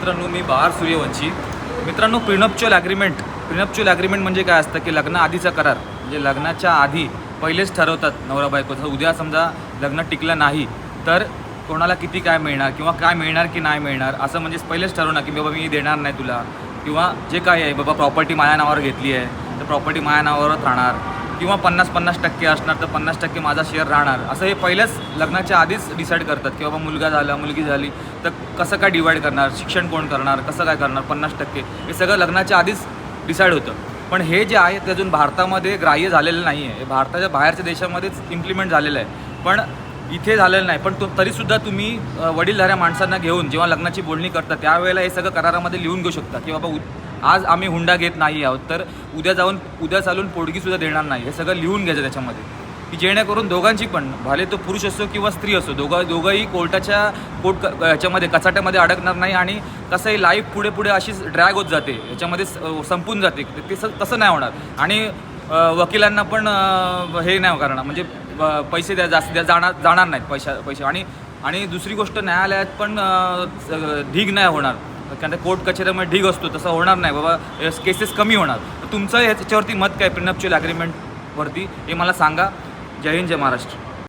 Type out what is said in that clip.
मित्रांनो, मी बहार सूर्यवंशी. मित्रांनो, प्रिनप्च्युअल ॲग्रीमेंट म्हणजे काय असतं की लग्नाआधीचा करार. म्हणजे लग्नाच्या आधी पहिलेच ठरवतात नवरा बायकोचं. उद्या समजा लग्न टिकलं नाही तर कोणाला किती काय मिळणार किंवा काय मिळणार की नाही मिळणार असं म्हणजे पहिलेच ठरवणार की बाबा मी देणार नाही तुला, किंवा जे काय आहे बाबा प्रॉपर्टी माझ्या नावावर घेतली आहे तर प्रॉपर्टी माझ्या नावावरच राहणार, किंवा 50% असणार तर 50% माझा शेअर राहणार. असं हे पहिल्याच लग्नाच्या आधीच डिसाईड करतात की बाबा मुलगा झाला मुलगी झाली तर कसं काय डिवाईड करणार, शिक्षण कोण करणार, कसं काय करणार, 50% हे सगळं लग्नाच्या आधीच डिसाईड होतं. पण हे जे आहे ते अजून भारतामध्ये ग्राह्य झालेलं नाही आहे. हे भारताच्या बाहेरच्या देशामध्येच इम्प्लिमेंट झालेलं आहे, पण इथे झालेलं नाही. पण तरीसुद्धा तुम्ही वडीलधाऱ्या माणसांना घेऊन जेव्हा लग्नाची बोलणी करता त्यावेळेला हे सगळं करारामध्ये लिहून घेऊ शकता की बाबा आज आम्ही हुंडा घेत नाही आहोत तर उद्या चालून पोटगीसुद्धा देणार नाही. हे सगळं लिहून घ्यायचं त्याच्यामध्ये, की जेणेकरून दोघांची पण, भले तो पुरुष असो किंवा स्त्री असो, दोघंही ह्याच्यामध्ये कचाट्यामध्ये अडकणार नाही. आणि कसंही लाईफ पुढे पुढे अशीच ड्रॅग होत जाते, ह्याच्यामध्ये संपून जाते. तसं नाही होणार. आणि वकिलांना पण हे नाही करणार, म्हणजे पैसे जास्त जाणार नाहीत पैसे. आणि दुसरी गोष्ट, न्यायालयात पण ढीग नाही होणार, कारण कोर्ट कचेऱ्यामध्ये ढीग असतो तसं होणार नाही बाबा. केसेस कमी होणार. तुमचं ह्याच्यावरती मत काय प्रिनप्च्युअल ॲग्रीमेंटवरती हे मला सांगा. जय हिंद, जय महाराष्ट्र.